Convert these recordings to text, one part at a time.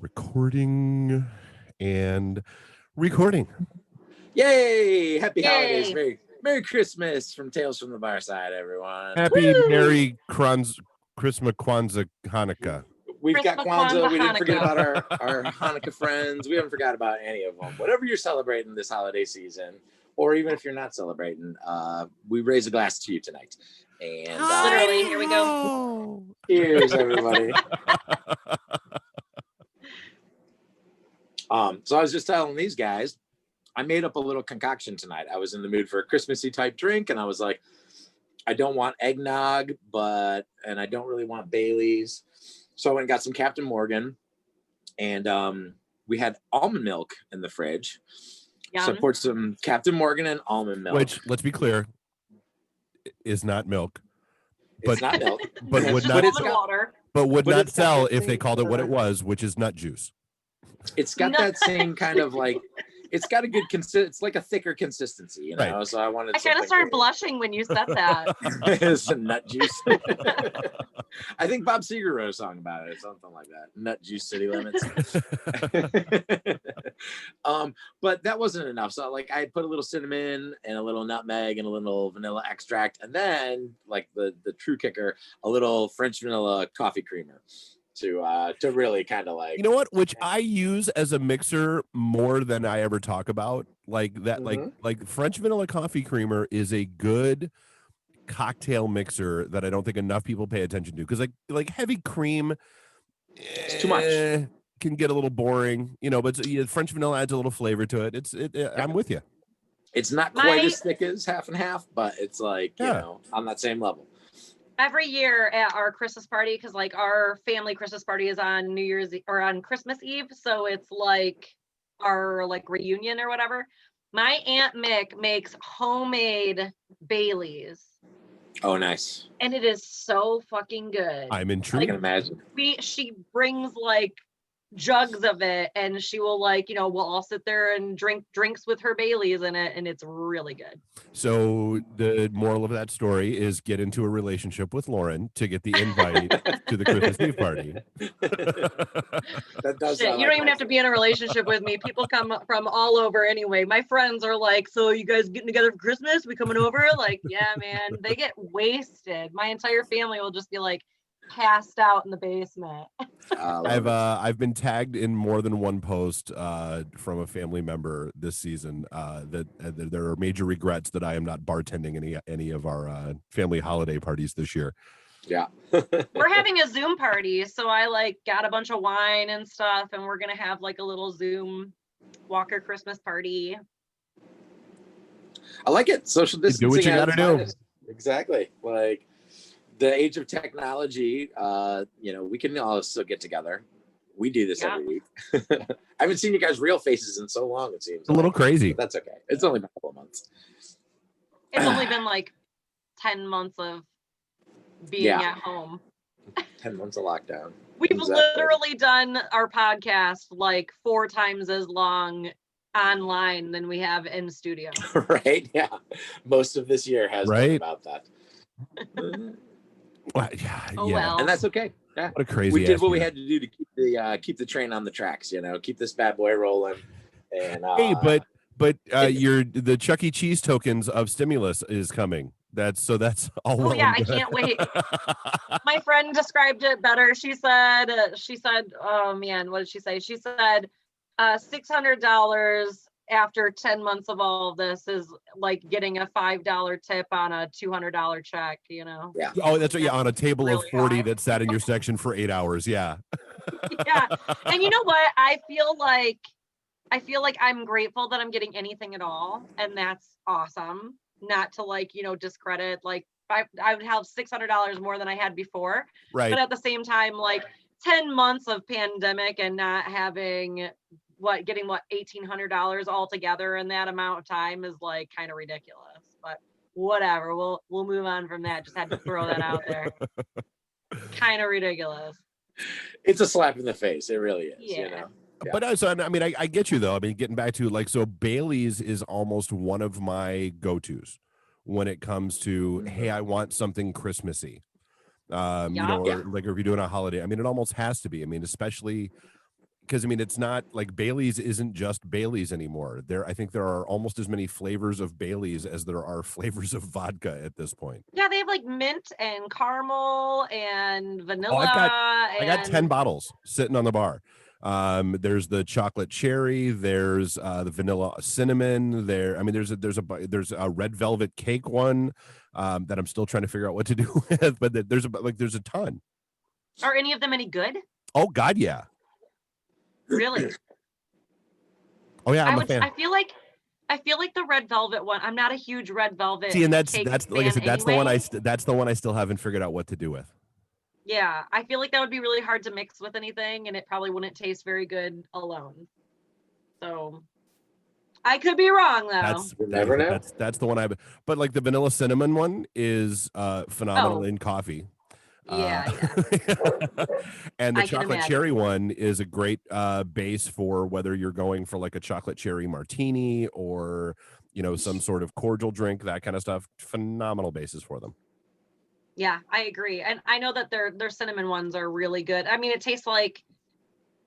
Recording and recording. Yay! Happy holidays. Merry Christmas from Tales from the Barside, everyone. Happy Merry Christmas, Kwanzaa, Hanukkah. We've got Kwanzaa. We didn't forget about our Hanukkah friends. We haven't forgot about any of them. Whatever you're celebrating this holiday season, or even if you're not celebrating, we raise a glass to you tonight. And literally, here we go. Cheers, everybody. So I was just telling these guys, I made up a little concoction tonight. I was in the mood for a Christmassy type drink, and I was like, I don't want eggnog, and I don't really want Bailey's. So I went and got some Captain Morgan, and we had almond milk in the fridge. Yum. So I poured some Captain Morgan and almond milk. Which, let's be clear, is not milk. It's not milk. But would not, water. But would not sell if they called it what it was, which is nut juice. It's got that same kind of like, it's got a good it's like a thicker consistency, you know. Right. So I kind of started blushing when you said that. It's a nut juice. I think Bob Seger wrote a song about it, or something like that. Nut juice city limits. But that wasn't enough. So like I put a little cinnamon and a little nutmeg and a little vanilla extract, and then like the true kicker, a little French vanilla coffee creamer. To really kind of like, you know what, which I use as a mixer more than I ever talk about, like that. Like French vanilla coffee creamer is a good cocktail mixer that I don't think enough people pay attention to, because like heavy cream, it's too much, can get a little boring, you know. But French vanilla adds a little flavor to it. I'm with you. It's not quite as thick as half and half, but it's like you know, on that same level. Every year at our Christmas party, because like our family Christmas party is on New Year's or on Christmas Eve, so it's like our like reunion or whatever. My Aunt Mick makes homemade Baileys. Oh, nice! And it is so fucking good. I'm intrigued. I can imagine. She brings like jugs of it, and she will like, you know, we'll all sit there and drink drinks with her Baileys in it, and it's really good. So the moral of that story is get into a relationship with Lauren to get the invite to the Christmas Eve party. That does. Shit, you don't even have to be in a relationship with me. People come from all over anyway. My friends are like, so you guys getting together for Christmas? We coming over? Like, yeah, man. They get wasted. My entire family will just be like passed out in the basement. I've been tagged in more than one post from a family member this season that there are major regrets that I am not bartending any of our family holiday parties this year. Yeah. We're having a Zoom party, so I like got a bunch of wine and stuff, and we're gonna have like a little Zoom Walker Christmas party. I like it. Social distancing. You do what you gotta do. Exactly. Like the age of technology, you know, we can all still get together. We do this every week. I haven't seen you guys' real faces in so long, it seems. It's a little crazy. That's okay. It's only been a couple of months. It's only been like 10 months of being at home. 10 months of lockdown. We've literally done our podcast like 4 times as long online than we have in studio. Right? Yeah. Most of this year has been about that. Well, well. And that's okay. Yeah. What a crazy. We did what we had to do to keep the train on the tracks, you know, keep this bad boy rolling. And hey, but the Chuck E. Cheese tokens of stimulus is coming. That's all. Oh yeah, I can't wait. My friend described it better. She said, oh man, what did she say? She said $600 after 10 months of all of this is like getting a $5 tip on a $200 check, you know? Yeah. Oh, that's right. Yeah, on a table really of 40 high. that sat in your section for 8 hours. Yeah. Yeah. And you know what? I feel like I'm grateful that I'm getting anything at all. And that's awesome. Not to like, you know, discredit, like I would have $600 more than I had before. Right. But at the same time, like 10 months of pandemic and not having getting $1,800 all together in that amount of time is like kind of ridiculous, but whatever. We'll move on from that. Just had to throw that out there. Kind of ridiculous. It's a slap in the face. It really is. Yeah. You know. Yeah. But I mean, I get you though. I mean, getting back to like, so Bailey's is almost one of my go-tos when it comes to, hey, I want something Christmassy. You know, or like if you're doing a holiday, I mean, it almost has to be. I mean, especially because I mean, it's not like Bailey's isn't just Bailey's anymore. I think there are almost as many flavors of Bailey's as there are flavors of vodka at this point. Yeah, they have like mint and caramel and vanilla. I got 10 bottles sitting on the bar. There's the chocolate cherry, there's the vanilla cinnamon there. I mean, there's a red velvet cake one that I'm still trying to figure out what to do with, but there's a ton. Are any of them any good? Oh God, yeah. Really? Oh yeah, I'm a fan. I feel like the red velvet one. I'm not a huge red velvet. See, and that's cake like I said, that's anyway. the one I still haven't figured out what to do with. Yeah, I feel like that would be really hard to mix with anything, and it probably wouldn't taste very good alone. So I could be wrong though. Never know. That's the one but like the vanilla cinnamon one is phenomenal in coffee. Yeah. And the chocolate cherry one is a great base for whether you're going for like a chocolate cherry martini or, you know, some sort of cordial drink, that kind of stuff. Phenomenal bases for them. Yeah, I agree. And I know that their cinnamon ones are really good. I mean, it tastes like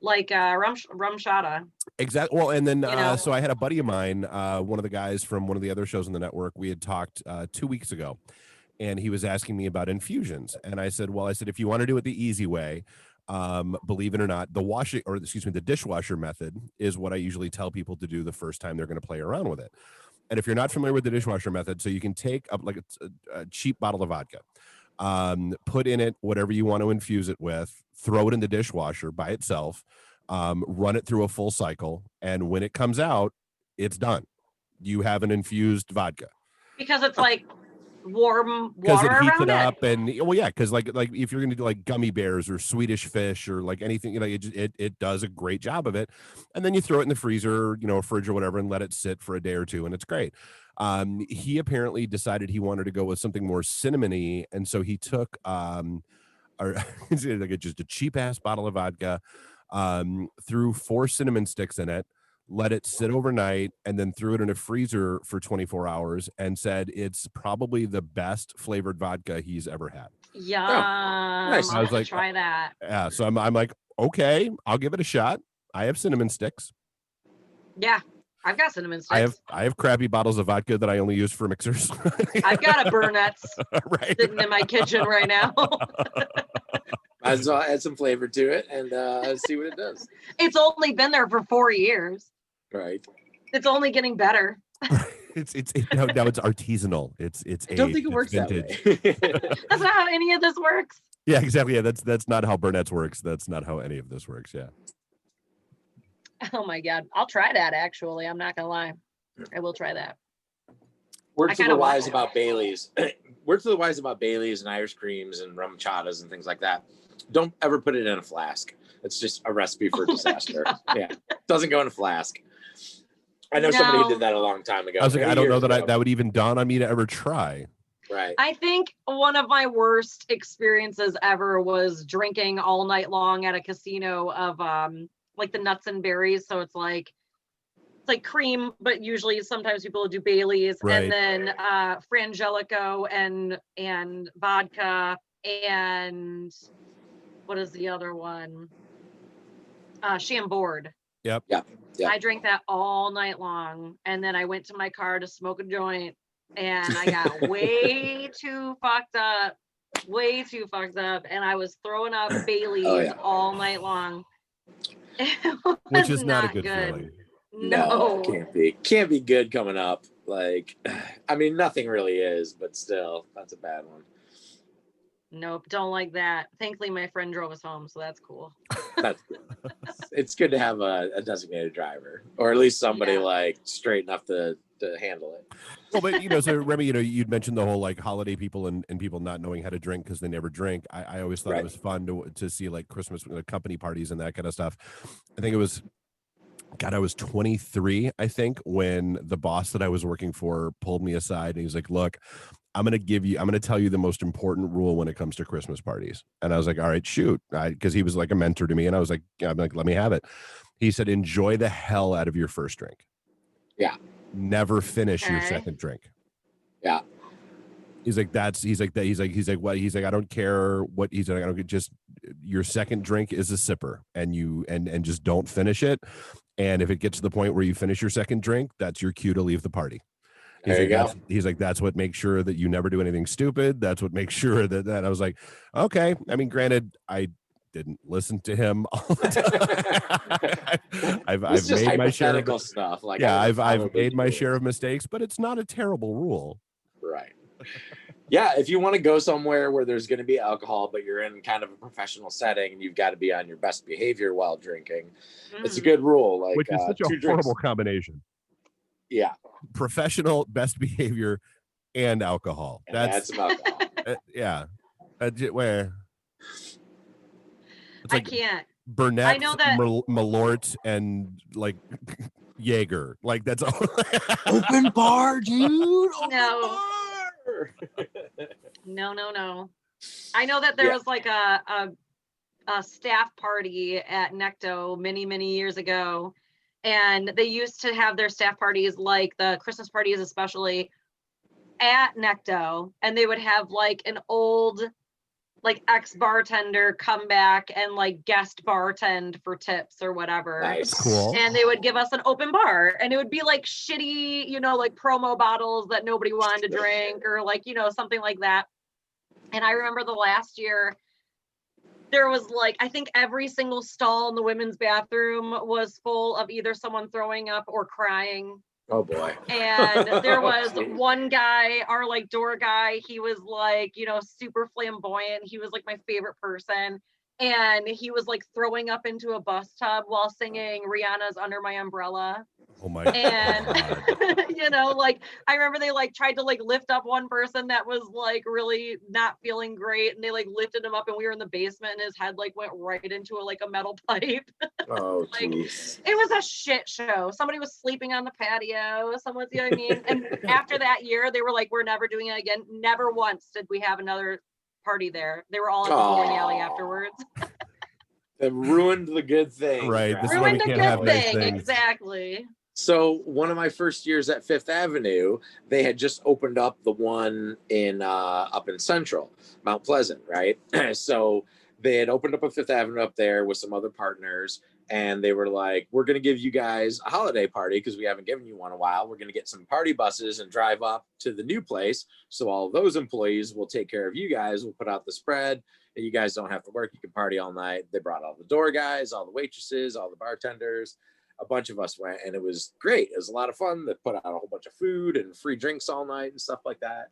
rum shada. Exactly. Well, and then so I had a buddy of mine, one of the guys from one of the other shows on the network. We had talked 2 weeks ago. And he was asking me about infusions. And I said, if you want to do it the easy way, believe it or not, the dishwasher method is what I usually tell people to do the first time they're going to play around with it. And if you're not familiar with the dishwasher method, so you can take up like a cheap bottle of vodka, put in it whatever you want to infuse it with, throw it in the dishwasher by itself, run it through a full cycle. And when it comes out, it's done. You have an infused vodka. Because it's like warm water because it heats it up it? And because like if you're gonna do like gummy bears or Swedish fish or like anything, it does a great job of it. And then you throw it in the freezer, fridge or whatever, and let it sit for a day or two, and it's great. He apparently decided he wanted to go with something more cinnamony, and so he took just a cheap ass bottle of vodka, threw 4 cinnamon sticks in it, let it sit overnight, and then threw it in a freezer for 24 hours and said it's probably the best flavored vodka he's ever had. Yeah. Oh, nice. I was like, try that. Yeah. So I'm like, okay, I'll give it a shot. I have cinnamon sticks. Yeah. I've got cinnamon sticks. I have crappy bottles of vodka that I only use for mixers. I've got a Burnett's sitting in my kitchen right now. Might as well add some flavor to it and see what it does. It's only been there for 4 years. Right. It's only getting better. Now it's artisanal. It's I don't think it works vintage. That way. That's not how any of this works. Yeah, exactly. Yeah, that's not how Burnett's works. That's not how any of this works. Yeah. Oh my God. I'll try that actually. I'm not gonna lie. I will try that. Words to the wise about Bailey's. Words to the wise about Bailey's and Irish creams and rum chadas and things like that. Don't ever put it in a flask. It's just a recipe for disaster. Yeah. Doesn't go in a flask. I know somebody who did that a long time ago. I was like, I don't know that would even dawn on me to ever try. Right. I think one of my worst experiences ever was drinking all night long at a casino of like the nuts and berries. So it's like cream, but usually sometimes people do Bailey's, right. And then Frangelico and vodka, and what is the other one? Chambord. Yep. I drank that all night long, and then I went to my car to smoke a joint, and I got way too fucked up, and I was throwing up Bailey's all night long. Which is not a good feeling. No, can't be good coming up. Like, I mean, nothing really is, but still, that's a bad one. Nope, don't like that. Thankfully, my friend drove us home, so that's cool. That's good. It's good to have a designated driver, or at least somebody like straight enough to handle it. Well, but so Remy, you'd mentioned the whole like holiday people and people not knowing how to drink because they never drink. I always thought it was fun to see like Christmas company parties and that kind of stuff. I think it was. God, I was 23, I think, when the boss that I was working for pulled me aside and he's like, look, I'm going to tell you the most important rule when it comes to Christmas parties. And I was like, all right, shoot. Because he was like a mentor to me. And I was like, let me have it. He said, enjoy the hell out of your first drink. Yeah. Never finish your second drink. Yeah. He's like, what? He's like, I don't care what he's like. I don't just your second drink is a sipper and and just don't finish it. And if it gets to the point where you finish your second drink, that's your cue to leave the party. He's like, that's what makes sure that you never do anything stupid. That's what makes sure that I was like, okay. I mean, granted, I didn't listen to him all the time. I've made my share of stuff. Like, yeah, I've made my share of mistakes, but it's not a terrible rule. Right. Yeah, if you want to go somewhere where there's going to be alcohol, but you're in kind of a professional setting and you've got to be on your best behavior while drinking, it's a good rule. Like, which is such a horrible combination. Yeah. Professional, best behavior, and alcohol. And that's alcohol. Yeah. Where? I can't. Burnett, I know that Malort, and like Jaeger. Like that's all. Open bar, dude. No. No. I know that there was like a staff party at Necto many years ago, and they used to have their staff parties, like the Christmas parties especially, at Necto, and they would have like an old like ex-bartender come back and like guest bartend for tips or whatever. Nice. Cool. And they would give us an open bar, and it would be like shitty, like promo bottles that nobody wanted to drink, or like, something like that. And I remember the last year there was like, I think every single stall in the women's bathroom was full of either someone throwing up or crying. Oh boy. And there was one guy, our like door guy, he was like, super flamboyant. He was like my favorite person. And he was like throwing up into a bus tub while singing Rihanna's Under My Umbrella. Oh my and God. like I remember they like tried to like lift up one person that was like really not feeling great, and they like lifted him up, and we were in the basement, and his head like went right into a metal pipe. Oh, like geez. It was a shit show. Somebody was sleeping on the patio. Someone, you know what I mean? And after that year, they were like, we're never doing it again. Never once did we have another party there. They were all in the bowling alley afterwards. It ruined the good thing. Right. This ruined the good thing. Exactly. So one of my first years at Fifth Avenue, they had just opened up the one in up in Central, Mount Pleasant, right? So they had opened up a Fifth Avenue up there with some other partners, and they were like, we're going to give you guys a holiday party because we haven't given you one in a while. We're going to get some party buses and drive up to the new place. So all of those employees will take care of you guys. We'll put out the spread, and you guys don't have to work. You can party all night. They brought all the door guys, all the waitresses, all the bartenders. A bunch of us went, and it was great. It was a lot of fun. They put out a whole bunch of food and free drinks all night and stuff like that.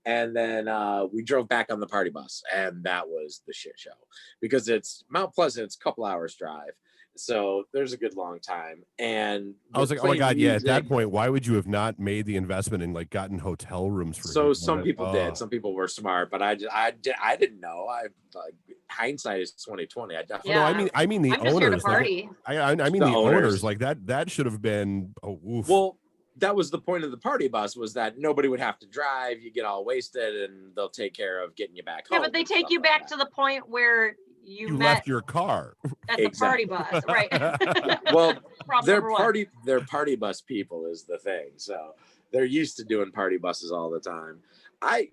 And then we drove back on the party bus, and that was the shit show because it's Mount Pleasant. It's a couple hours drive. So there's a good long time. And I was like, oh my God, yeah. At that point, why would you have not made the investment and like gotten hotel rooms for so some people did. Some people were smart, but I didn't know. Hindsight is 2020. I definitely no, I mean the I'm just here to party. I mean the owners like that should have been oof. Well, that was the point of the party bus, was that nobody would have to drive. You get all wasted and they'll take care of getting you back home. Yeah, but they take you back to the point where you left your car at the party bus, right? Well, their party bus people is the thing. So they're used to doing party buses all the time. I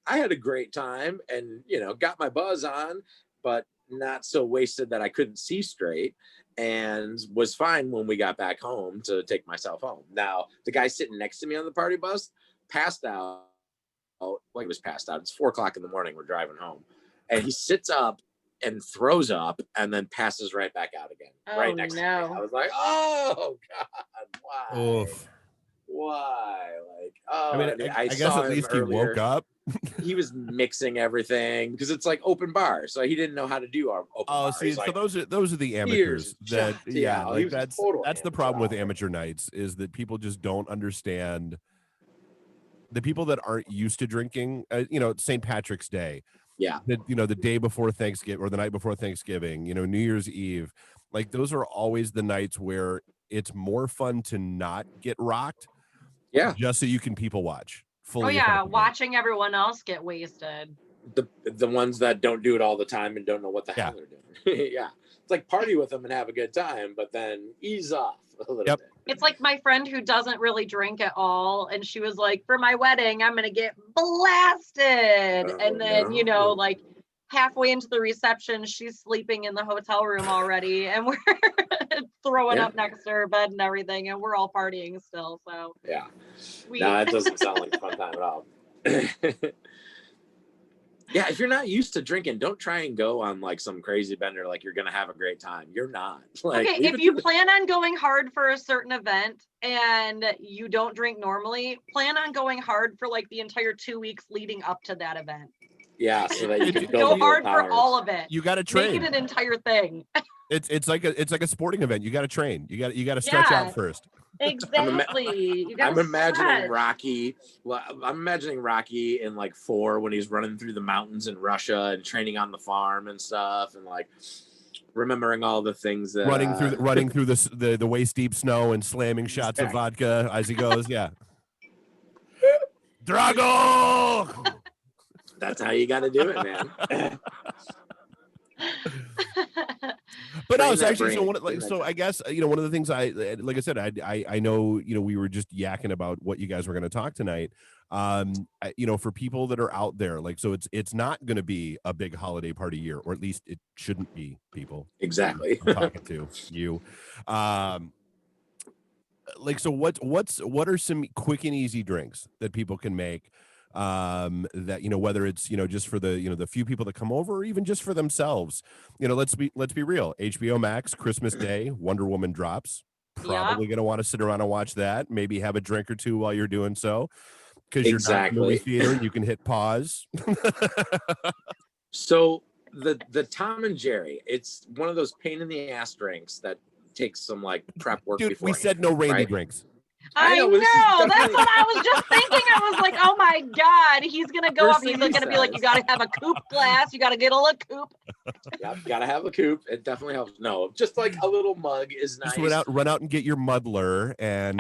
had a great time and, got my buzz on, but not so wasted that I couldn't see straight, and was fine when we got back home to take myself home. Now, the guy sitting next to me on the party bus passed out. Well, he was passed out. It's 4:00 in the morning. We're driving home, and he sits up and throws up and then passes right back out again. Right next to me. I was like, oh God, why? Oof. Why? Like, oh, I mean, I guess at least he woke up. He was mixing everything because it's like open bar, so he didn't know how to do our open bar. See, so like, those are the amateurs that like that's the problem with amateur nights, is that people just don't understand. The people that aren't used to drinking, St. Patrick's Day, the day before Thanksgiving or the night before Thanksgiving, New Year's Eve, like those are always the nights where it's more fun to not get rocked, just so you can people watch. Watching everyone else get wasted. The ones that don't do it all the time and don't know what the hell they're doing. Yeah. It's like party with them and have a good time, but then ease off a little bit. It's like my friend who doesn't really drink at all, and she was like, for my wedding, I'm gonna get blasted. And then, you know, like halfway into the reception, she's sleeping in the hotel room already, and we're throwing up next to her bed and everything, and we're all partying still. So yeah, no, it doesn't sound like a fun time at all. Yeah, if you're not used to drinking, don't try and go on like some crazy bender like you're gonna have a great time. You're not. Like, okay, if you plan on going hard for a certain event and you don't drink normally, plan on going hard for like the entire 2 weeks leading up to that event. Yeah, so that you can go hard for all of it. You got to train. Make it an entire thing. It's like a sporting event. You got to train. You got to stretch out first. Exactly. I'm imagining Rocky. Well, I'm imagining Rocky in like 4 when he's running through the mountains in Russia and training on the farm and stuff, and like remembering all the things that running through the waist deep snow and slamming shots of vodka as he goes. Yeah, Drago. That's how you got to do it, man. But no, it's actually so I guess one of the things I said I know we were just yakking about what you guys were going to talk tonight. For people that are out there, like, so it's not going to be a big holiday party year, or at least it shouldn't be. People exactly. I'm talking to you. So what are some quick and easy drinks that people can make? That whether it's just for the few people that come over, or even just for themselves. Let's be real. HBO Max Christmas Day, Wonder Woman drops. Probably gonna want to sit around and watch that. Maybe have a drink or two while you're doing so, because you're not in the movie theater and you can hit pause. So the Tom and Jerry, it's one of those pain in the ass drinks that takes some like prep work. Dude, we said no rainy drinks. I know. That's what I was just thinking. I was like, oh my God, he's going to go up. He's going to be like, you got to have a coupe glass. You got to get a little coupe. Yeah, got to have a coupe. It definitely helps. No, just like a little mug is nice. Just run out and get your muddler. And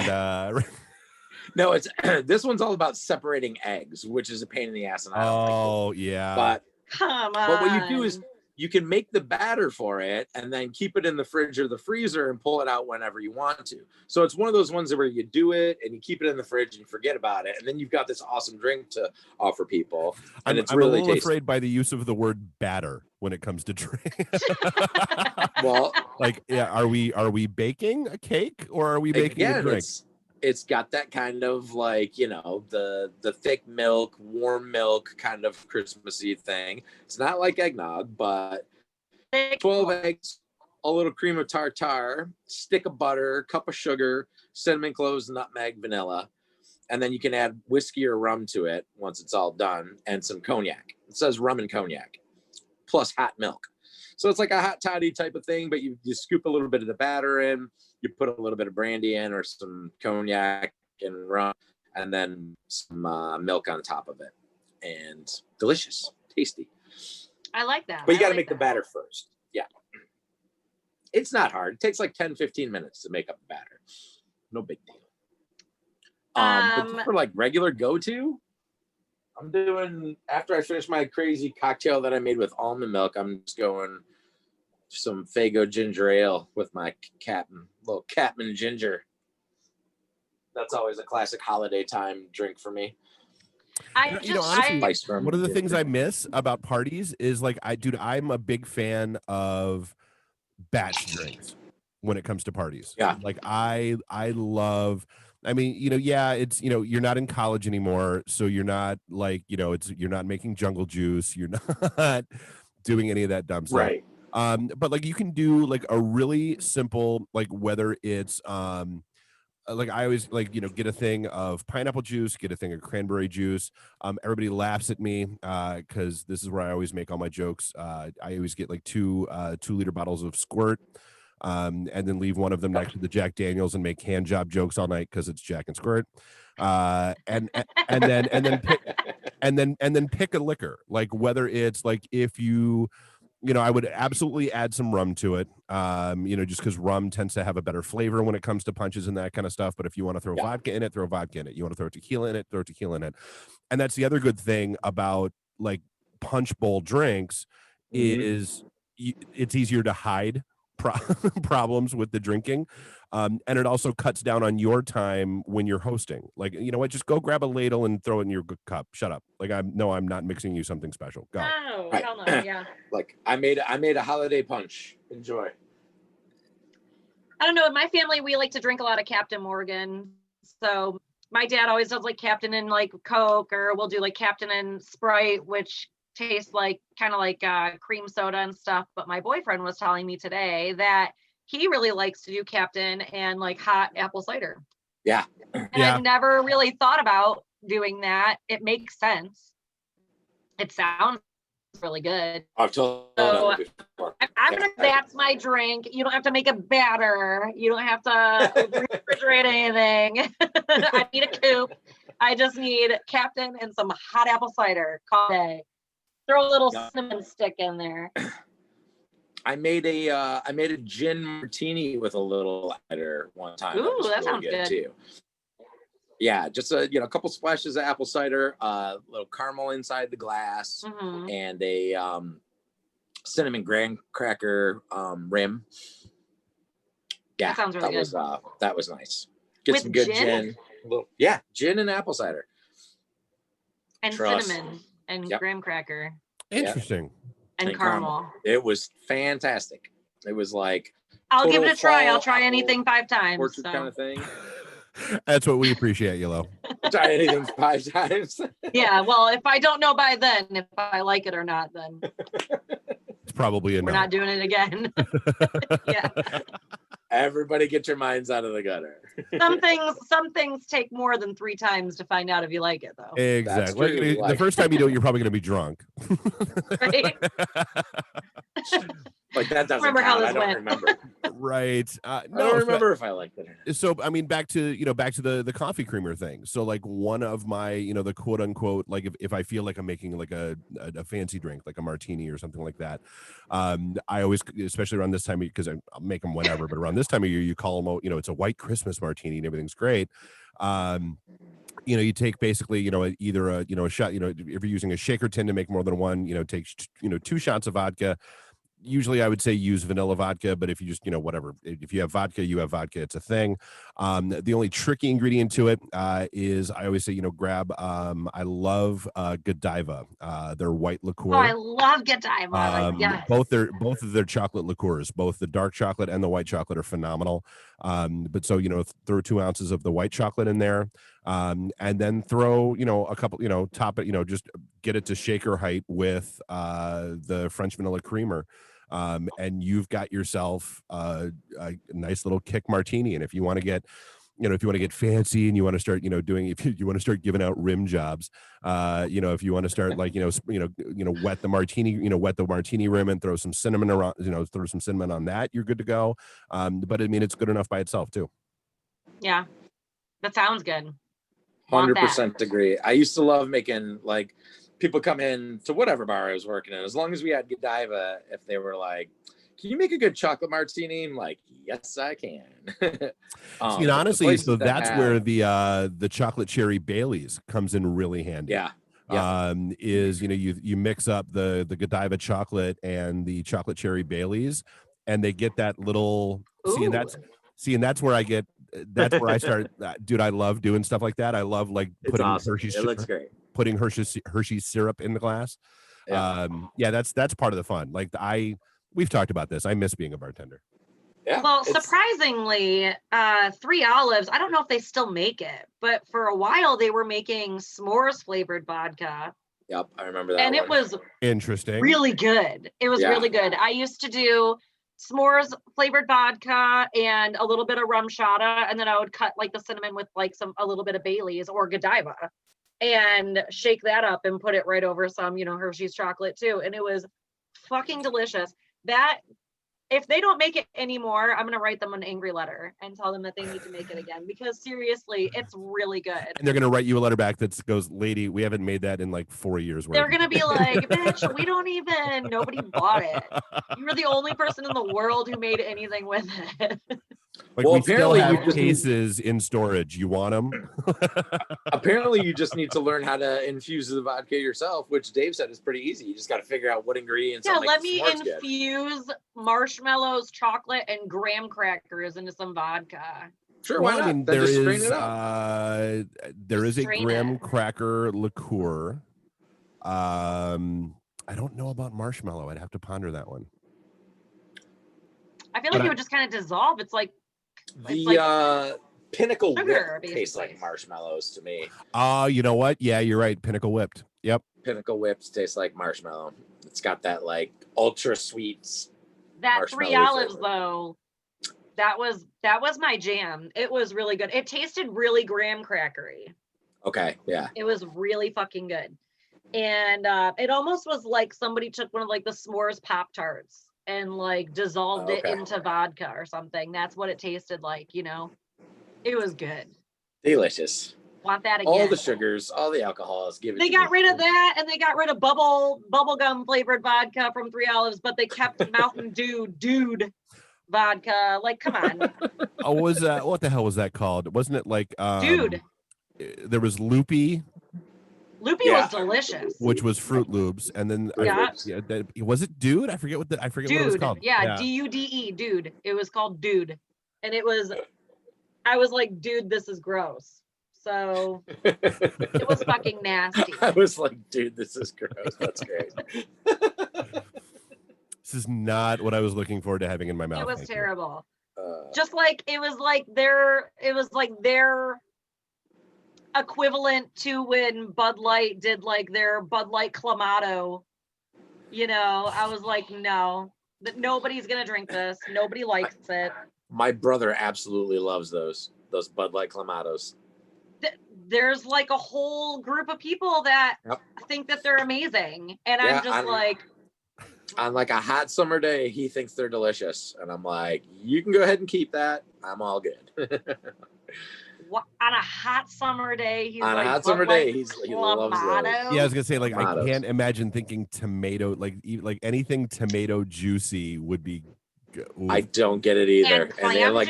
no, this one's all about separating eggs, which is a pain in the ass. And I don't like it. Yeah. But come on. But what you do is you can make the batter for it and then keep it in the fridge or the freezer and pull it out whenever you want to. So it's one of those ones where you do it and you keep it in the fridge and you forget about it. And then you've got this awesome drink to offer people. And I'm really a little tasty. afraid by the use of the word batter when it comes to drink. Well, like, yeah, are we baking a cake or are we baking a drink? It's got that kind of like, the thick milk, warm milk kind of Christmassy thing. It's not like eggnog, but 12 eggs, a little cream of tartar, stick of butter, cup of sugar, cinnamon cloves, nutmeg, vanilla. And then you can add whiskey or rum to it once it's all done, and some cognac. It says rum and cognac, plus hot milk. So it's like a hot toddy type of thing, but you scoop a little bit of the batter in, you put a little bit of brandy in or some cognac and rum, and then some milk on top of it. And delicious, tasty. I like that. But you got to make the batter first. Yeah. It's not hard. It takes like 10, 15 minutes to make up a batter. No big deal. But for like regular go-to, I'm doing, after I finish my crazy cocktail that I made with almond milk, I'm just going some Faygo ginger ale with my little Catman ginger. That's always a classic holiday time drink for me. Honestly, one of the things I miss about parties is like, I'm a big fan of batch drinks when it comes to parties. Yeah. Like I love, it's, you're not in college anymore. So you're not like, you're not making jungle juice. You're not doing any of that dumb stuff. Right. But like you can do like a really simple, like whether it's, like I always like, get a thing of pineapple juice, get a thing of cranberry juice. Everybody laughs at me because this is where I always make all my jokes. I always get like 2 2-liter bottles of Squirt. And then leave one of them next to the Jack Daniels and make hand job jokes all night because it's Jack and Squirt. And then pick a liquor, like whether it's like if you I would absolutely add some rum to it, just because rum tends to have a better flavor when it comes to punches and that kind of stuff. But if you want to throw vodka in it, throw vodka in it. You want to throw tequila in it, throw tequila in it. And that's the other good thing about like punch bowl drinks is it's easier to hide problems with the drinking. And it also cuts down on your time when you're hosting. Like, you know what, just go grab a ladle and throw it in your cup. Shut up. Like, I'm not mixing you something special. Go. Oh, Right. hell no. Yeah. Like I made a holiday punch. Enjoy. I don't know. In my family, we like to drink a lot of Captain Morgan. So my dad always does like Captain and like Coke, or we'll do like Captain and Sprite, which tastes like kind of like cream soda and stuff. But my boyfriend was telling me today that he really likes to do Captain and like hot apple cider. Yeah. And I've never really thought about doing that. It makes sense. It sounds really good. I've told So I'm gonna. That's my drink. You don't have to make a batter. You don't have to refrigerate anything. I need a coupe. I just need Captain and some hot apple cider. Call it a day. Throw a little cinnamon stick in there. I made a gin martini with a little cider one time. Ooh, that really sounds good too. Yeah, just a couple splashes of apple cider, little caramel inside the glass, and a cinnamon graham cracker rim. Yeah, that sounds really good. That was nice. Get with some good gin. Gin and apple cider. And cinnamon and graham cracker. Interesting. And caramel. It was fantastic. It was like I'll give it a try. I'll try anything 5 times. So. Kind of thing. That's what we appreciate, Yellow. Try anything 5 times. Yeah, well, if I don't know by then if I like it or not, then it's probably we're not doing it again. Yeah. Everybody get your minds out of the gutter. Some things take more than 3 times to find out if you like it, though. Exactly. The first time you do it, you're probably going to be drunk. Right? Like that doesn't remember count. how this I don't went. remember. Right. I don't remember if I liked it or not. So I mean, back to the coffee creamer thing. So like one of my, the quote unquote, like if I feel like I'm making like a fancy drink, like a martini or something like that, I always, especially around this time, because I'll make them whenever, but around this time of year, you call them, it's a white Christmas martini and everything's great. You take basically, either a shot, if you're using a shaker tin to make more than one, take 2 shots of vodka. Usually I would say use vanilla vodka, but if you just, whatever, if you have vodka, you have vodka. It's a thing. The only tricky ingredient to it is I always say, grab, I love Godiva, their white liqueur. Oh, I love Godiva. Yes. Both of their chocolate liqueurs, both the dark chocolate and the white chocolate are phenomenal. But so, throw 2 ounces of the white chocolate in there. And then throw, a couple, top it, just get it to shaker height with the French vanilla creamer. And you've got yourself a nice little kick martini. And if you want to get, if you want to get fancy and you want to start, doing, if you want to start giving out rim jobs, if you want to start like, wet the martini rim and throw some cinnamon around, throw some cinnamon on that, you're good to go. But I mean, it's good enough by itself too. Yeah, that sounds good. 100% agree. I used to love making, like, people come in to whatever bar I was working in, as long as we had Godiva, if they were like, can you make a good chocolate martini? I'm like, yes, I can. Honestly, so that's where the chocolate cherry Baileys comes in really handy. Yeah. Is you mix up the Godiva chocolate and the chocolate cherry Baileys, and they get that little and that's where I get. That's where I start. Dude, I love doing stuff like that. I love like putting Hershey's. It looks great. Putting Hershey's syrup in the glass. Yeah. That's part of the fun. Like we've talked about this. I miss being a bartender. Yeah. Well, surprisingly, 3 Olives, I don't know if they still make it, but for a while they were making s'mores flavored vodka. Yep, I remember that. And it was interesting. Really good. It was really good. I used to do s'mores flavored vodka and a little bit of rum shata, and then I would cut like the cinnamon with like a little bit of Bailey's or Godiva and shake that up and put it right over some, Hershey's chocolate too. And it was fucking delicious. That if they don't make it anymore, I'm going to write them an angry letter and tell them that they need to make it again, because seriously, it's really good. And they're going to write you a letter back that goes, lady, we haven't made that in like 4 years. They're going to be like, bitch, nobody bought it. You were the only person in the world who made anything with it. Like, Well, we still apparently have you just need- cases in storage. You want them? Apparently, you just need to learn how to infuse the vodka yourself, which Dave said is pretty easy. You just got to figure out what ingredients. Yeah, will make let the me s'mores good. infuse marshmallows, chocolate, and graham crackers into some vodka. Sure, Well, why not? I mean, Then there just strain is it out. there is a Strain graham it. cracker liqueur. I don't know about marshmallow. I'd have to ponder that one. I feel But like it would just kind of dissolve. It's like The Pinnacle sugar, Whip tastes basically. like marshmallows to me. You know what? Yeah, you're right. Pinnacle whipped. Yep. Pinnacle Whips taste like marshmallow. It's got that like ultra sweet. that Three marshmallow Olives flavor. though. That was my jam. It was really good. It tasted really graham crackery. Okay, yeah. It was really fucking good. And it almost was like somebody took one of like the s'mores Pop-Tarts and like dissolved it Okay. into vodka or something. That's what it tasted like, you know. It was good. Delicious. Want that again. All the sugars, all the alcohols. Give it. They to got me. rid of that and they got rid of bubblegum flavored vodka from Three Olives, but they kept Mountain Dew dude vodka. Like, come on. Oh, was that what the hell was that called? Wasn't it like Dude. There was Loopy, Loopy Yeah. was delicious. which was Fruit Loops, and then Yeah. was it Dude? I forget what it was Dude. called. Yeah, DUDE, dude. It was called Dude. And I was like, dude, this is gross. So it was fucking nasty. I was like, dude, this is gross. That's great. This is not what I was looking forward to having in my mouth. It was Thank you. terrible. Just like it was like their equivalent to when Bud Light did like their Bud Light Clamato. You know, I was like, no, that nobody's gonna drink this. Nobody likes it. My brother absolutely loves those Bud Light Clamatos. There's like a whole group of people that think that they're amazing, and Yeah, I'm just like, on like a hot summer day, he thinks they're delicious, and I'm like, you can go ahead and keep that. I'm all good. what, on a hot summer day, he's On like, a hot Bud summer Light day, he loves those. Clamato? Yeah, I was gonna say, like, Tomatoes. I can't imagine thinking tomato, like anything tomato juicy would be. Ooh. I don't get it either. And they're like,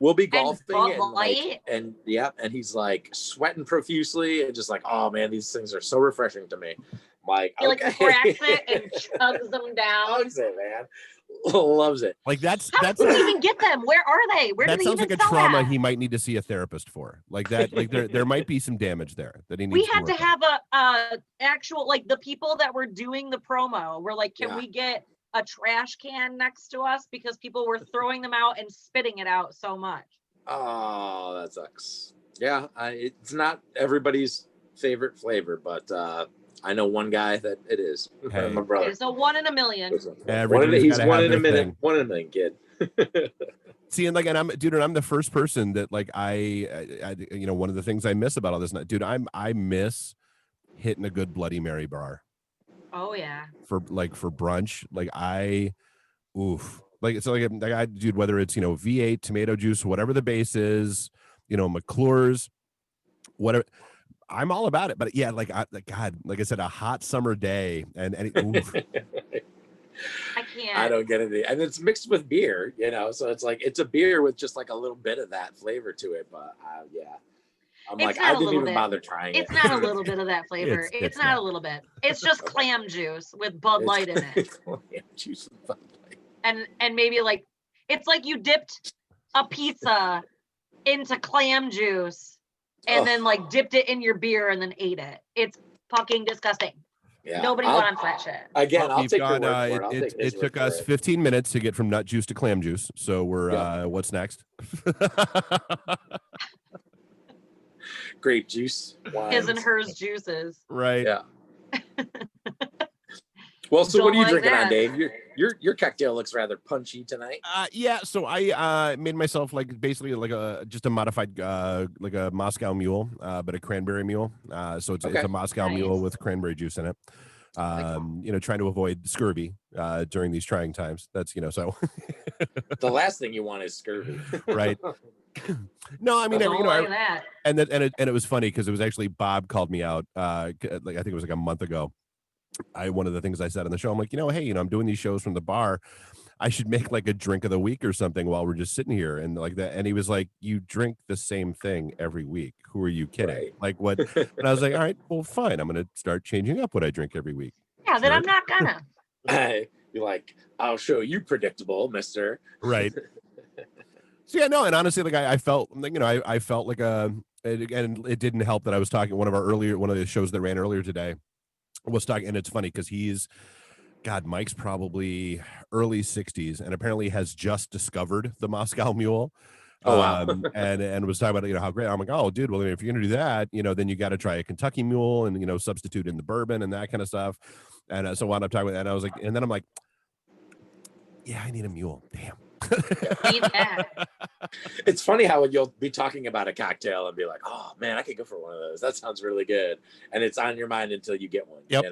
we'll be golfing Bud and Light? and he's like sweating profusely and just like, oh man, these things are so refreshing to me. I'm like, He like okay. cracks it and chugs them down. Loves it, man. Loves it. Like that's How does he even get them? Where are they? Where do that they sounds even like a sell trauma that? he might need to see a therapist for. Like that, like there might be some damage there that he needs. We had to work on. have a actual, like, the people that were doing the promo were like, can we get a trash can next to us, because people were throwing them out and spitting it out so much. Oh, that sucks. Yeah, it's not everybody's favorite flavor, but I know one guy that it is. Hey. My brother. It's a 1 in a million. He's Everybody's gotta one have in a their minute. thing. 1 in a million, kid. See, and like, and I'm the first person that like I you know, one of the things I miss about all this, dude, I miss hitting a good Bloody Mary bar Oh yeah. for brunch. Like like, so like I dude, whether it's, you know, V8, tomato juice, whatever the base is, you know, McClure's, whatever. I'm all about it. But yeah, like God, like I said, a hot summer day and oof. I can't. I don't get it. And it's mixed with beer, you know, so it's like it's a beer with just like a little bit of that flavor to it. But yeah, I'm It's like, not I a didn't little even bit. bother trying it. It's not a little bit of that flavor. It's not a little bit. It's just clam juice with Bud Light in it. Juice with Bud Light. And maybe like, it's like you dipped a pizza into clam juice and then like dipped it in your beer and then ate it. It's fucking disgusting. Yeah, Nobody wants that shit. Again, I'll We've take gone, your word for it. I'll take his it took word us for it. 15 minutes to get from nut juice to clam juice. So we're what's next? Grape juice. His and wines. hers juices. Right. Yeah. Well, so what are Don't you like drinking on, that. Dave? Your cocktail looks rather punchy tonight. Yeah, so I made myself like basically like just a modified like a Moscow Mule, but a cranberry mule. So it's a Moscow Mule Nice. with cranberry juice in it. You know, trying to avoid scurvy during these trying times. That's, you know, so The last thing you want is scurvy. right. No, I mean, Don't you know, like that. and it was funny because it was actually Bob called me out. Like I think it was like a month ago. One of the things I said on the show, I'm like, you know, hey, you know, I'm doing these shows from the bar. I should make like a drink of the week or something while we're just sitting here and like that. And he was like, you drink the same thing every week. Who are you kidding? Right. Like what? And I was like, all right, well, fine. I'm going to start changing up what I drink every week. Yeah, then I'm not gonna. You're like, I'll show you predictable, mister. Right. So yeah, no, and honestly, like I felt, I felt like and it didn't help that I was talking one of the shows that ran earlier today was talking, and it's funny because Mike's probably early 60s and apparently has just discovered the Moscow Mule. Oh, wow. and was talking about how great. I'm like, oh, dude, well, if you're gonna do that, then you got to try a Kentucky Mule and substitute in the bourbon and that kind of stuff. And so I wound up talking with, and I was like, and then I'm like, yeah, I need a mule. Damn. It's funny how you'll be talking about a cocktail and be like, oh man, I could go for one of those. That sounds really good. And it's on your mind until you get one. Yep.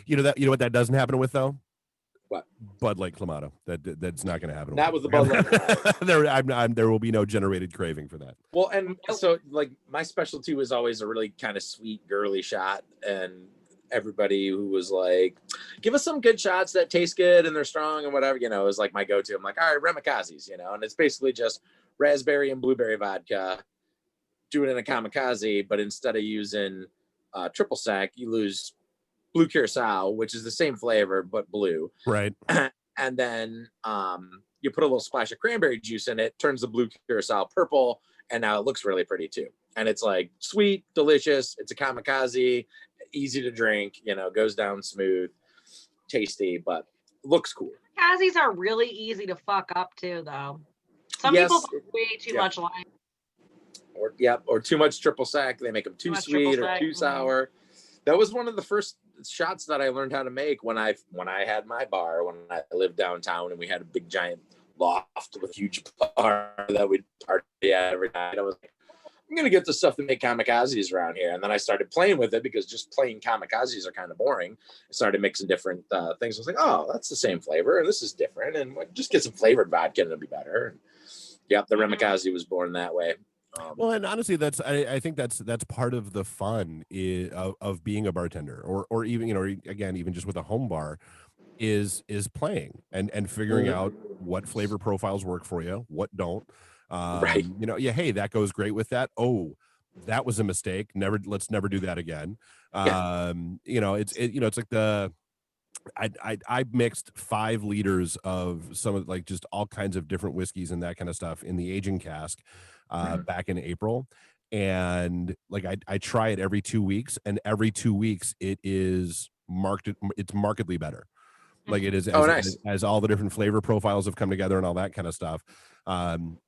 You know what that doesn't happen with though? What? Bud Light Clamato. That's not going to happen. That was the Bud Light. There will be no generated craving for that. Well, and so like my specialty was always a really kind of sweet, girly shot, and everybody who was like, give us some good shots that taste good and they're strong and whatever, is like my go-to. I'm like, all right, Ramikazes, and it's basically just raspberry and blueberry vodka, do it in a kamikaze, but instead of using triple sec, you lose blue curacao, which is the same flavor but blue, right? And then you put a little splash of cranberry juice in it, turns the blue curacao purple, and now it looks really pretty too. And it's like sweet, delicious. It's a kamikaze, easy to drink, goes down smooth, tasty, but looks cool. Kamikazes are really easy to fuck up too, though. Some people put way too much lime. Or too much triple sec. They make them too sweet or too sour. That was one of the first shots that I learned how to make when I had my bar, when I lived downtown and we had a big giant loft with a huge bar that we'd party at every night. I was like, I'm going to get the stuff to make kamikazes around here. And then I started playing with it because just plain kamikazes are kind of boring. I started mixing different things. I was like, oh, that's the same flavor and this is different. And just get some flavored vodka and it'll be better. And the Ramikaze was born that way. Well, and honestly, I think that's part of the fun of being a bartender, or even even just with a home bar, is playing and figuring out what flavor profiles work for you, what don't. Right. Hey, that goes great with that. Oh, that was a mistake. Let's never do that again. It's like I mixed 5 liters of some of like just all kinds of different whiskeys and that kind of stuff in the aging cask back in April. And like I try it every 2 weeks, and every 2 weeks it's markedly better. Like it is as all the different flavor profiles have come together and all that kind of stuff.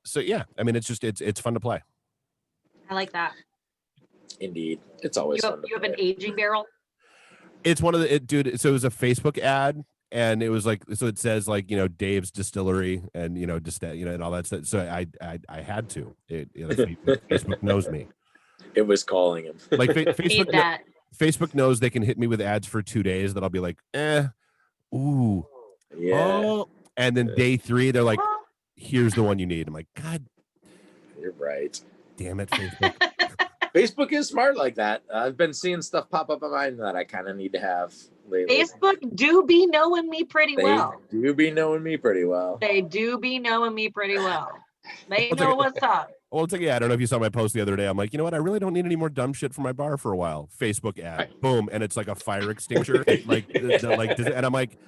So yeah, I mean, it's fun to play. I like that. Indeed. It's always fun. You have an aging barrel? It's one of dude. So it was a Facebook ad, and it was like, so it says like, Dave's Distillery and, and all that stuff. So I had to, Facebook knows me. It was calling him. Like Facebook knows they can hit me with ads for 2 days that I'll be like, ooh, yeah. Oh. And then day 3, they're like, here's the one you need. I'm like, God, you're right. Damn it, Facebook. Facebook is smart like that. I've been seeing stuff pop up on mine that I kind of need to have lately. Facebook do be knowing me pretty well. They do be knowing me pretty well. They know what's up. Well, it's like, I don't know if you saw my post the other day. I'm like, you know what? I really don't need any more dumb shit for my bar for a while. Facebook ad, right. Boom, and it's like a fire extinguisher, and I'm like,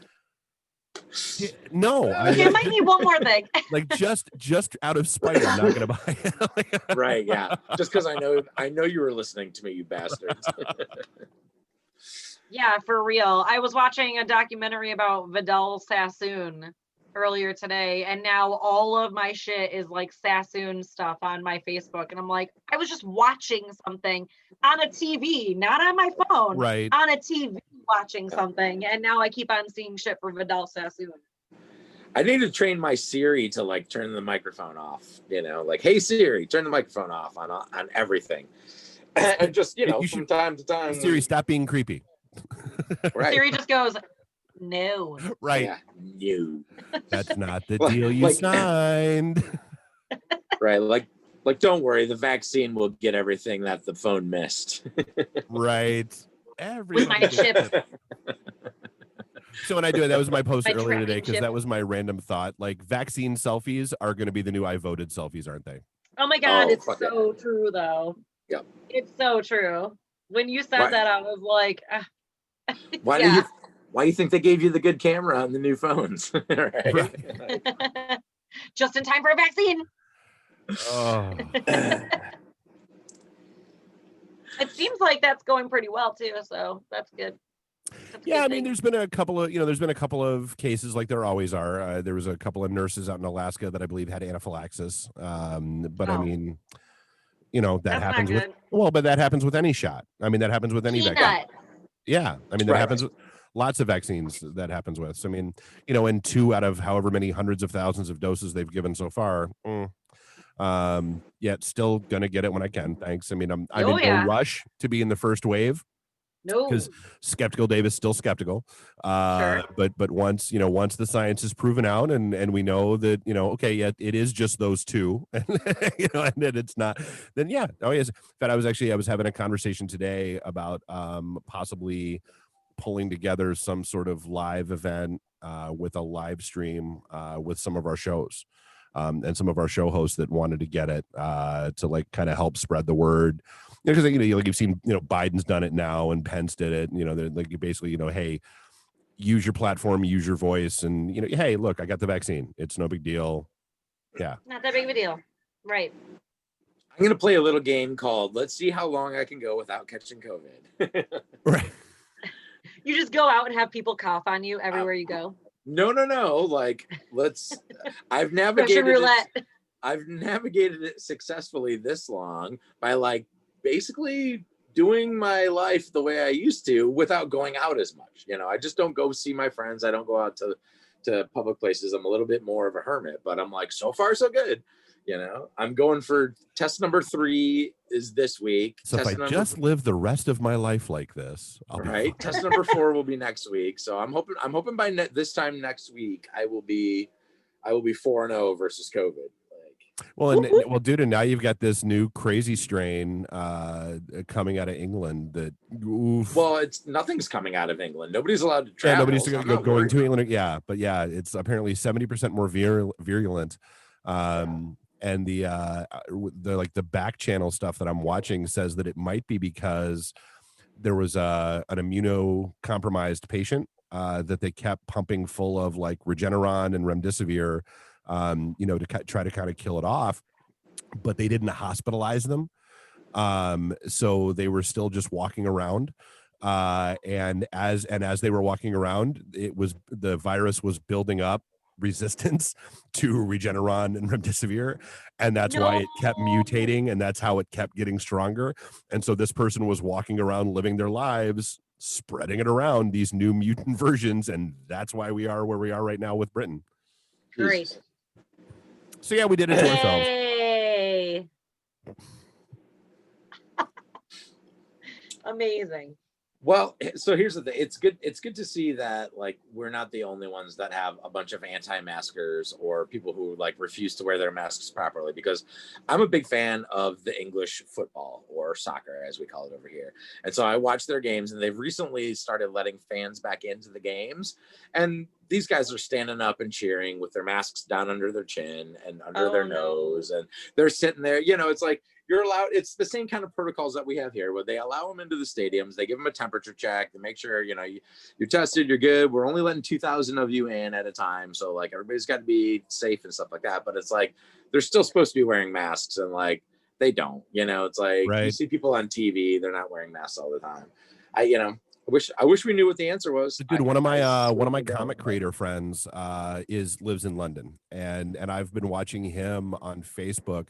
no. I might need one more thing. Like just out of spite, I'm not gonna buy it. Right? Yeah. Just because I know you were listening to me, you bastards. Yeah, for real. I was watching a documentary about Vidal Sassoon earlier today, and now all of my shit is like Sassoon stuff on my Facebook, and I'm like, I was just watching something on a TV, not on my phone, right? On a TV watching something, and now I keep on seeing shit for Vidal Sassoon. I need to train my Siri to like turn the microphone off, like, hey Siri, turn the microphone off on everything. And just, from time to time. Siri, stop being creepy. Right. Siri just goes, no. Right. Yeah, no. That's not the deal you signed. Right. Like, don't worry, the vaccine will get everything that the phone missed. Right. With my chip. So when I do it, that was my post My earlier today, tracking because chip. that was my random thought. Like, vaccine selfies are going to be the new I voted selfies, aren't they? Oh my God, Oh, it's fuck so true though. Yep. It's so true. When you said Right. that, I was like, Why yeah. do you think they gave you the good camera on the new phones? Right? Just in time for a vaccine. Oh. It seems like that's going pretty well too, so that's good. That's Yeah, I good mean, thing. there's been a couple of cases, like there always are. There was a couple of nurses out in Alaska that I believe had anaphylaxis. But I Oh. mean, that That's not happens with, good. but that happens with any shot. I mean, that happens with any vaccine. Peanut. Yeah, I mean, that Right. happens with lots of vaccines. That happens with. So, I mean, and 2 out of however many hundreds of thousands of doses they've given so far. Yet still gonna get it when I can. Thanks. I mean, I'm Oh, in yeah. no rush to be in the first wave, No. because skeptical Dave is still skeptical. Sure. But once the science is proven out, and we know that, okay, yeah, it is just those 2, and and then it's not, then yeah. Oh yes. In fact, I was having a conversation today about possibly pulling together some sort of live event with a live stream with some of our shows. And some of our show hosts that wanted to get it to like kind of help spread the word, because like you've seen, Biden's done it now and Pence did it. They're like, basically, hey, use your platform, use your voice, and hey, look, I got the vaccine. It's no big deal. Yeah, Not that big of a deal. Right. I'm gonna play a little game called "Let's see how long I can go without catching COVID." right. You just go out and have people cough on you everywhere you go. No. Like, I've Russian navigated roulette. I've navigated it successfully this long by like basically doing my life the way I used to without going out as much. I just don't go see my friends. I don't go out to public places. I'm a little bit more of a hermit, but I'm like, so far so good. I'm going for test number 3 is this week. So if I just live the rest of my life like this, I'll be fine. Test number 4 will be next week. So I'm hoping by this time next week I will be 4-0 versus COVID. Well, dude, and now you've got this new crazy strain coming out of England. That, oof. Well, nothing's coming out of England. Nobody's allowed to travel. Yeah, nobody's going to England. Yeah, but yeah, it's apparently 70% more virulent. And the back channel stuff that I'm watching says that it might be because there was an immunocompromised patient that they kept pumping full of like Regeneron and Remdesivir, to try to kind of kill it off, but they didn't hospitalize them. So they were still just walking around. And as they were walking around, the virus was building up resistance to Regeneron and Remdesivir, and that's why it kept mutating, and that's how it kept getting stronger. And so this person was walking around living their lives, spreading it around, these new mutant versions, and that's why we are where we are right now with Britain. Great. So yeah, we did it to ourselves. Yay. Amazing. Well, so here's the thing. It's good to see that like we're not the only ones that have a bunch of anti-maskers or people who like refuse to wear their masks properly, because I'm a big fan of the English football, or soccer as we call it over here. And so I watch their games, and they've recently started letting fans back into the games, and these guys are standing up and cheering with their masks down under their chin and under their nose, and they're sitting there. It's like, you're allowed. It's the same kind of protocols that we have here, where they allow them into the stadiums. They give them a temperature check to make sure, you're tested, you're good. We're only letting 2,000 of you in at a time. So like everybody's got to be safe and stuff like that. But it's like, they're still supposed to be wearing masks, and like, they don't, it's like, You see people on TV, they're not wearing masks all the time. I wish we knew what the answer was. Dude, one of my comic creator friends lives in London, and I've been watching him on Facebook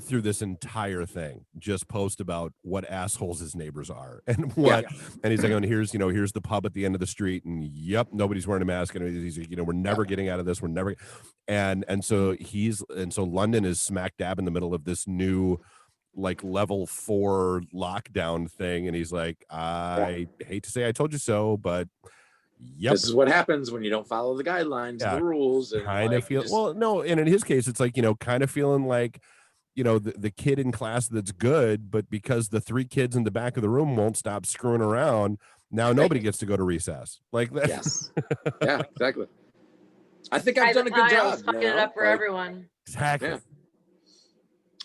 through this entire thing, just post about what assholes his neighbors are and what, and he's like, here's the pub at the end of the street, and yep, nobody's wearing a mask, and he's like, we're never getting out of this, we're never, and so London is smack dab in the middle of this new like level 4 lockdown thing, and he's like, I hate to say I told you so, but yep, this is what happens when you don't follow the guidelines, the rules, and kind of feel no, and in his case it's like, kind of feeling like, the kid in class that's good, but because the 3 kids in the back of the room won't stop screwing around, Now nobody gets to go to recess. Like that. Yes. Yeah, exactly. I think I've done a good job. Fucking it up for everyone. Exactly. Yeah.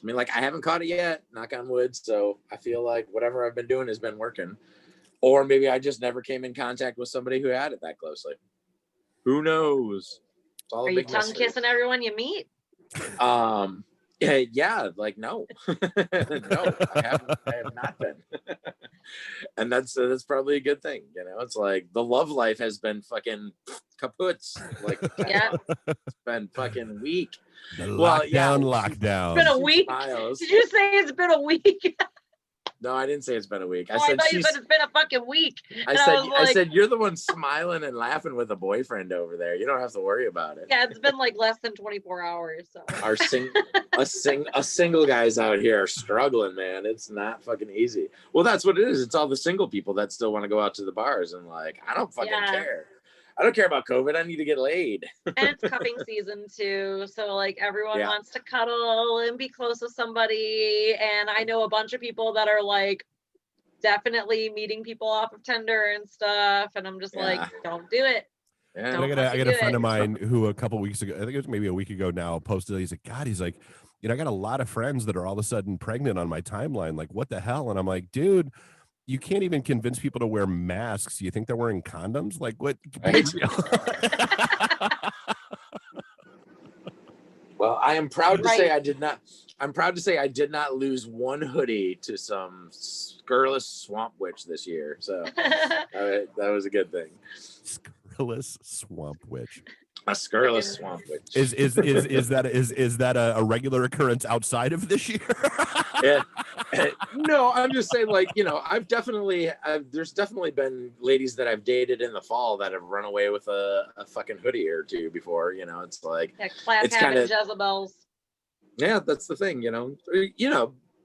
I mean, like, I haven't caught it yet, knock on wood. So I feel like whatever I've been doing has been working. Or maybe I just never came in contact with somebody who had it that closely. Who knows? It's all Are a you big tongue mystery. kissing everyone you meet? Yeah, like no. No, I have not been. And that's probably a good thing, you know. It's like the love life has been fucking kaputs. Like, yeah, it's been fucking weak. The lockdown. It's been a week. Smiles. Did you say it's been a week? No, I didn't say it's been a week. I thought you said it's been a fucking week. I said you're the one smiling and laughing with a boyfriend over there. You don't have to worry about it. Yeah, it's been like less than 24 hours. So a single guys out here are struggling, man. It's not fucking easy. Well, that's what it is. It's all the single people that still want to go out to the bars and like, I don't fucking care. I don't care about COVID. I need to get laid. And it's cuffing season too. So like everyone wants to cuddle and be close with somebody. And I know a bunch of people that are like definitely meeting people off of Tinder and stuff. And I'm just like, don't do it. Yeah. I got a friend of mine who a couple weeks ago, I think it was maybe a week ago now, posted, he's like, God, he's like, you know, I got a lot of friends that are all of a sudden pregnant on my timeline. Like, what the hell? And I'm like, dude, you can't even convince people to wear masks. You think they're wearing condoms? Like, what? Right. Well, I am proud to say I did not. I'm proud to say I did not lose one hoodie to some scurrilous swamp witch this year. So that was a good thing. Scurrilous swamp witch. A scurrilous swamp witch. Is that a regular occurrence outside of this year? Yeah. No, I'm just saying, like, you know, there's definitely been ladies that I've dated in the fall that have run away with a fucking hoodie or two before. You know, it's like it's kind of Jezebels. Yeah, that's the thing. You know,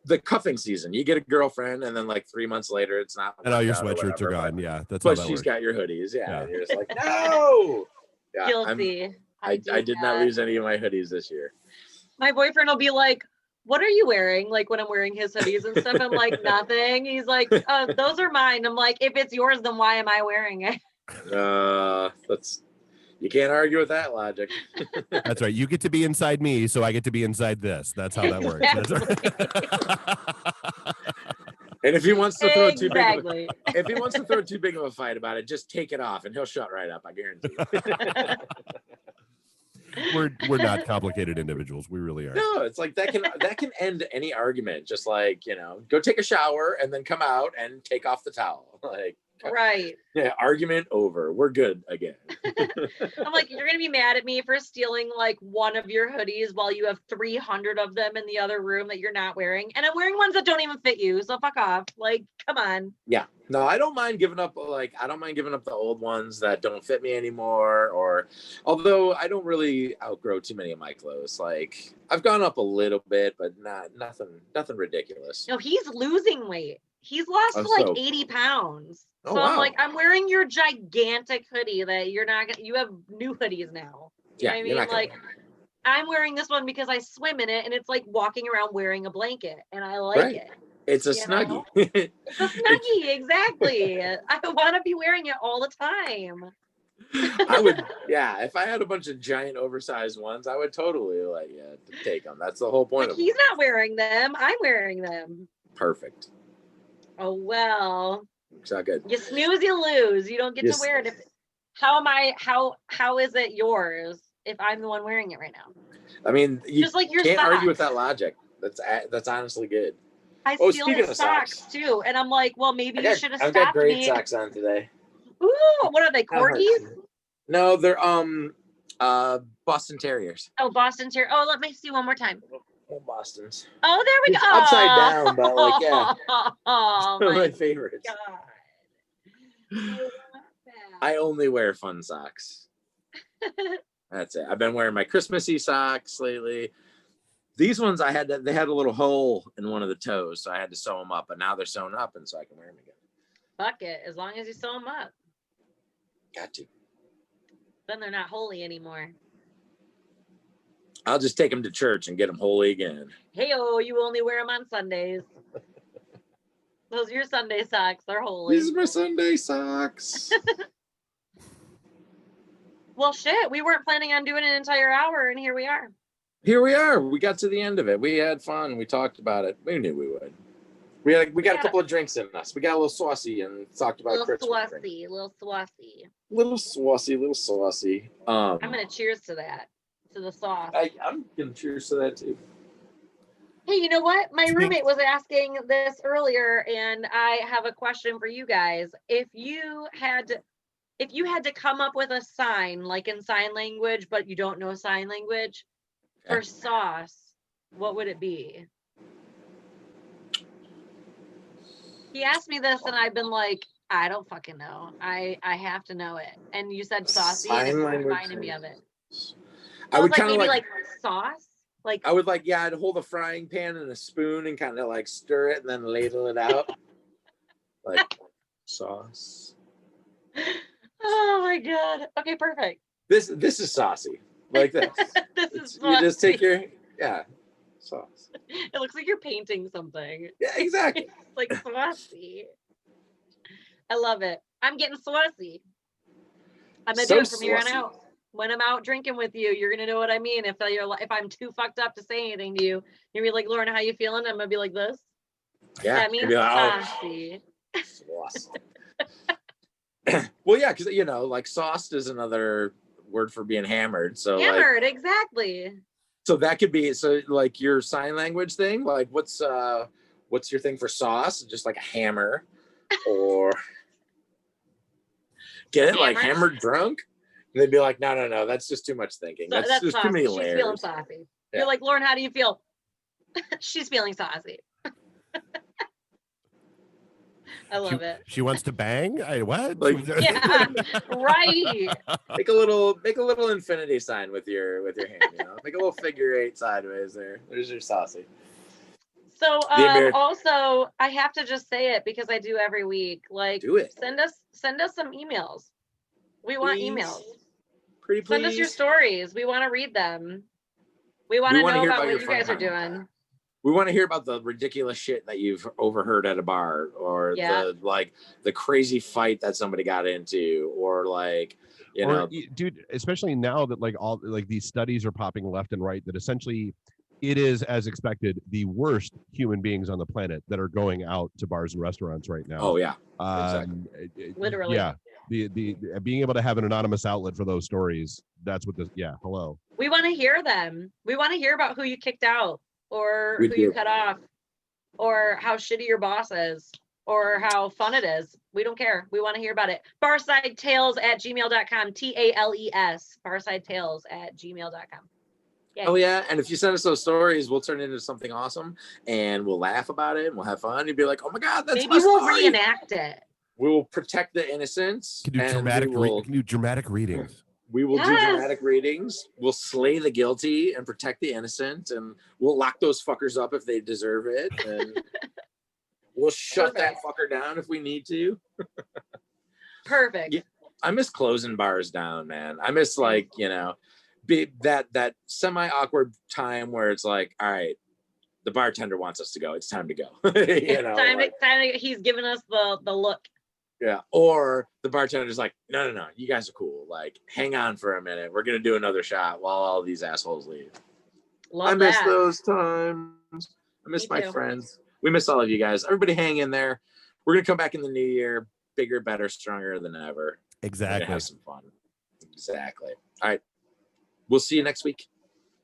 the cuffing season. You get a girlfriend, and then like 3 months later, it's not. And all your sweatshirts are gone. Yeah, that's. But she's got your hoodies. Yeah, and you're just like, no. Yeah, guilty. I did not lose any of my hoodies this year. My boyfriend will be like, what are you wearing? Like when I'm wearing his hoodies and stuff, I'm like, nothing. He's like, those are mine. I'm like, if it's yours, then why am I wearing it? You can't argue with that logic. That's right. You get to be inside me, so I get to be inside this. That's how that works. That's right. And if he wants to throw too big of a fight about it, just take it off and he'll shut right up. I guarantee you. We're not complicated individuals. We really are. No, it's like that can end any argument. Just like, you know, go take a shower and then come out and take off the towel. Like, right. Yeah, argument over. We're good again. I'm like, you're gonna be mad at me for stealing like one of your hoodies while you have 300 of them in the other room that you're not wearing, and I'm wearing ones that don't even fit you. So fuck off. Like, come on. Yeah. No, I don't mind giving up. Like, I don't mind giving up the old ones that don't fit me anymore. Or, although I don't really outgrow too many of my clothes. Like, I've gone up a little bit, but nothing ridiculous. No, he's losing weight. He's lost 80 pounds. Oh, so wow. I'm like, I'm wearing your gigantic hoodie that you're not gonna. You have new hoodies now. You know what I mean? Like, I'm wearing this one because I swim in it, and it's like walking around wearing a blanket, and I like it. It's a snuggie. It's a snuggie, exactly. I want to be wearing it all the time. I would, if I had a bunch of giant oversized ones, I would totally take them. That's the whole point of He's not wearing them. I'm wearing them. Perfect. Oh, well. It's not good. You snooze, you lose. You don't get to wear it. How is it yours if I'm the one wearing it right now? I mean, you just like your can't socks. argue with that logic. That's honestly good. I steal his socks too, and I'm like, well, maybe you should have stopped me. I've got great socks on today. Ooh, what are they, corgis? No, they're Boston Terriers. Oh, Boston Terrier. Oh, let me see one more time. Boston's. Oh, there we go. Upside down, but like, yeah. Oh, my favorites. God. I only wear fun socks. That's it. I've been wearing my Christmassy socks lately. These ones they had a little hole in one of the toes, so I had to sew them up, but now they're sewn up, and so I can wear them again. Fuck it, as long as you sew them up. Got to. Then they're not holy anymore. I'll just take them to church and get them holy again. Hey-oh, you only wear them on Sundays. Those are your Sunday socks. They're holy. These are my Sunday socks. Well, shit. We weren't planning on doing an entire hour, and here we are. Here we are. We got to the end of it. We had fun. We talked about it. We knew we would. We got a couple of drinks in us. We got a little saucy and talked about Christmas. Little saucy. Little saucy. I'm gonna cheers to that. To the sauce. I'm gonna cheers to that too. Hey, you know what? My roommate was asking this earlier, and I have a question for you guys. If you had to come up with a sign, like in sign language, but you don't know sign language, for sauce, what would it be? He asked me this, and I've been like, I don't fucking know. I have to know it. And you said saucy, and it reminded me of it. I would kind of like sauce. Like I would I'd hold a frying pan and a spoon and kind of like stir it and then ladle it out. Like sauce. Oh my god. Okay, perfect. This is saucy. Like this. This is you just take your sauce. It looks like you're painting something. Yeah, exactly. It's like saucy. I love it. I'm getting saucy. I'm gonna do it from here on out. When I'm out drinking with you, you're gonna know what I mean. If I'm too fucked up to say anything to you, you're gonna be like, Lauren, how you feeling? I'm gonna be like this. Yeah, that means saucy. Sauce. Well, yeah, because like sauced is another word for being hammered. So hammered, exactly. So that could be like your sign language thing. Like, what's your thing for sauce? Just like a hammer, or get it like hammered drunk. And they'd be like, no, that's just too much thinking. That's just too many layers. She's feeling saucy. Yeah. You're like, Lauren, how do you feel? She's feeling saucy. I love it. She wants to bang? What? Yeah, right. Make a little infinity sign with your hand, Make a little figure 8 sideways there. There's your saucy. So also I have to just say it because I do every week. Like, do it. Send us some emails. We want emails. Pretty please. Send us your stories. We want to read them. We want to know about what you guys are doing. We want to hear about the ridiculous shit that you've overheard at a bar, or the crazy fight that somebody got into, or dude, especially now that all these studies are popping left and right, that essentially it is, as expected, the worst human beings on the planet that are going out to bars and restaurants right now. Oh yeah, exactly. Literally. Yeah. The being able to have an anonymous outlet for those stories, that's what hello. We want to hear them. We want to hear about who you kicked out, or who you cut off, or how shitty your boss is, or how fun it is. We don't care. We want to hear about it. barsidetales@gmail.com. TALES. barsidetales@gmail.com. Yeah. Oh yeah, and if you send us those stories, we'll turn it into something awesome, and we'll laugh about it, and we'll have fun. You'll be like, oh my god, that's maybe we'll reenact it. We will protect the innocents. We can do dramatic readings. We will do dramatic readings. We'll slay the guilty and protect the innocent, and we'll lock those fuckers up if they deserve it, and we'll shut that fucker down if we need to. Perfect. Yeah, I miss closing bars down, man. I miss that semi-awkward time where it's like, all right, the bartender wants us to go. It's time to go. He's giving us the look. Yeah. Or the bartender's like, no, you guys are cool. Like, hang on for a minute. We're going to do another shot while all these assholes leave. I miss those times. I miss my friends. We miss all of you guys. Everybody hang in there. We're going to come back in the new year, bigger, better, stronger than ever. Exactly. We're going to have some fun. Exactly. All right. We'll see you next week.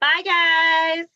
Bye, guys.